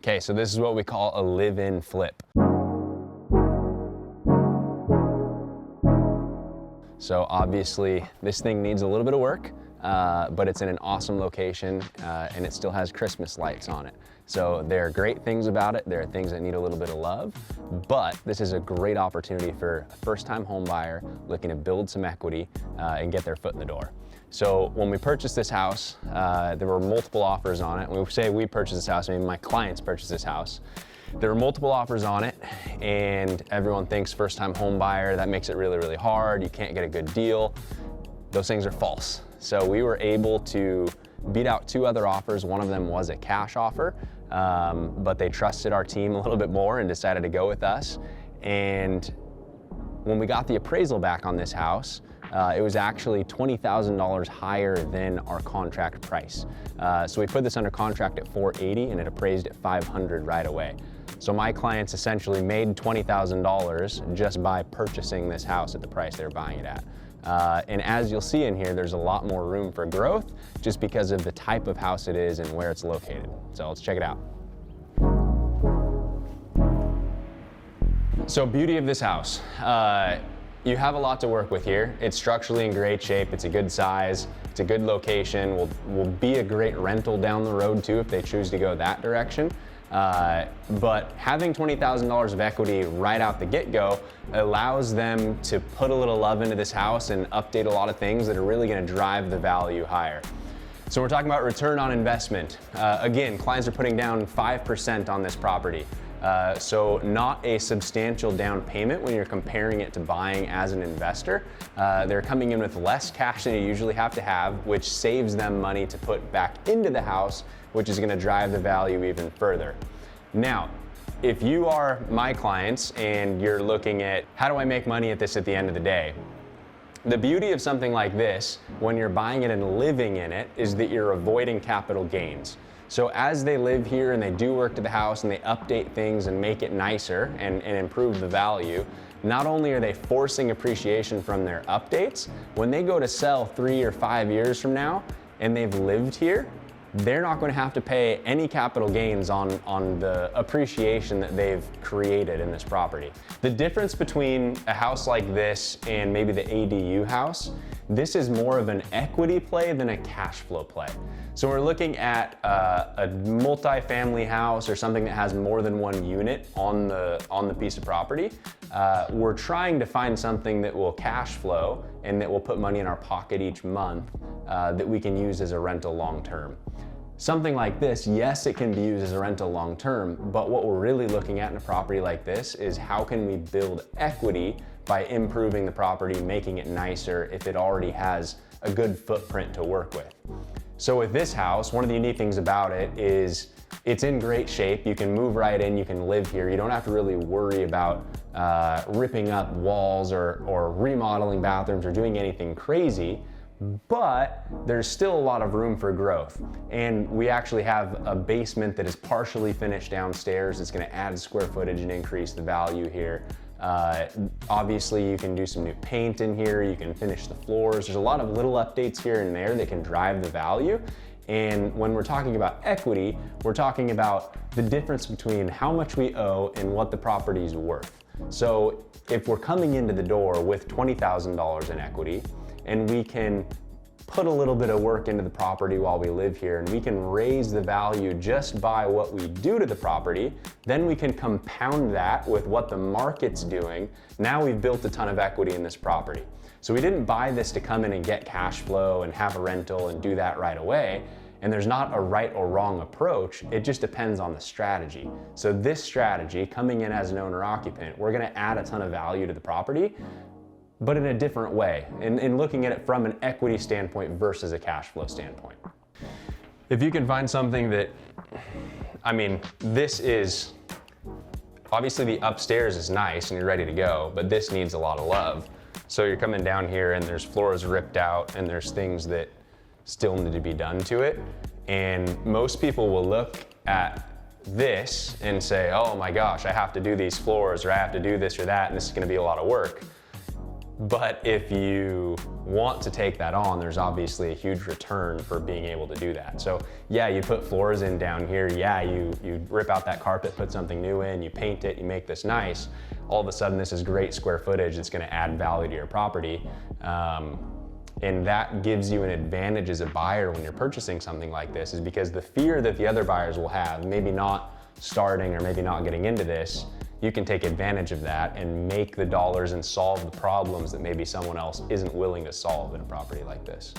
Okay, so this is what we call a live-in flip. So obviously this thing needs a little bit of work, but it's in an awesome location and it still has Christmas lights on it. So there are great things about it. There are things that need a little bit of love, but this is a great opportunity for a first-time home buyer looking to build some equity and get their foot in the door. So when we purchased this house, there were multiple offers on it. When we say we purchased this house, I mean my clients purchased this house. There were multiple offers on it, and everyone thinks first-time home buyer, that makes it really, really hard. You can't get a good deal. Those things are false. So we were able to beat out 2 other offers. One of them was a cash offer, but they trusted our team a little bit more and decided to go with us. And when we got the appraisal back on this house, it was actually $20,000 higher than our contract price. So we put this under contract at $480 and it appraised at $500 right away. So my clients essentially made $20,000 just by purchasing this house at the price they're buying it at. And as you'll see in here, there's a lot more room for growth just because of the type of house it is and where it's located. So let's check it out. So beauty of this house. You have a lot to work with here. It's structurally in great shape. It's a good size. It's a good location. Will be a great rental down the road too if they choose to go that direction. But having $20,000 of equity right out the get-go allows them to put a little love into this house and update a lot of things that are really going to drive the value higher. So we're talking about return on investment. Again, clients are putting down 5% on this property. So not a substantial down payment when you're comparing it to buying as an investor. They're coming in with less cash than you usually have to have, which saves them money to put back into the house, which is going to drive the value even further. Now, if you are my clients and you're looking at how do I make money at this at the end of the day, the beauty of something like this when you're buying it and living in it is that you're avoiding capital gains. So as they live here and they do work to the house and they update things and make it nicer and improve the value, not only are they forcing appreciation from their updates, when they go to sell 3 or 5 years from now and they've lived here, they're not going to have to pay any capital gains on the appreciation that they've created in this property. The difference between a house like this and maybe the ADU house, this is more of an equity play than a cash flow play. So we're looking at a multi-family house or something that has more than one unit on the piece of property. We're trying to find something that will cash flow and that will put money in our pocket each month that we can use as a rental long term. Something like this, yes, it can be used as a rental long term, but what we're really looking at in a property like this is how can we build equity by improving the property, making it nicer if it already has a good footprint to work with. So with this house, one of the unique things about it is it's in great shape. You can move right in, you can live here. You don't have to really worry about ripping up walls or remodeling bathrooms or doing anything crazy, but there's still a lot of room for growth. And we actually have a basement that is partially finished downstairs. It's gonna add square footage and increase the value here. Obviously you can do some new paint in here, you can finish the floors. There's a lot of little updates here and there that can drive the value. And when we're talking about equity, we're talking about the difference between how much we owe and what the property is worth. So if we're coming into the door with $20,000 in equity and we can put a little bit of work into the property while we live here and we can raise the value just by what we do to the property, then we can compound that with what the market's doing. Now we've built a ton of equity in this property. So we didn't buy this to come in and get cash flow and have a rental and do that right away. And there's not a right or wrong approach. It just depends on the strategy. So this strategy, coming in as an owner occupant, we're gonna add a ton of value to the property, but in a different way, in looking at it from an equity standpoint versus a cash flow standpoint. If you can find something that, I mean, this is, obviously the upstairs is nice and you're ready to go, but this needs a lot of love. So you're coming down here and there's floors ripped out and there's things that still need to be done to it. And most people will look at this and say, oh my gosh, I have to do these floors or I have to do this or that and this is gonna be a lot of work. But if you want to take that on, there's obviously a huge return for being able to do that. So yeah, you put floors in down here. Yeah, you rip out that carpet, put something new in, you paint it, you make this nice. All of a sudden, this is great square footage. It's gonna add value to your property. And that gives you an advantage as a buyer when you're purchasing something like this, is because the fear that the other buyers will have, maybe not starting or maybe not getting into this, you can take advantage of that and make the dollars and solve the problems that maybe someone else isn't willing to solve in a property like this.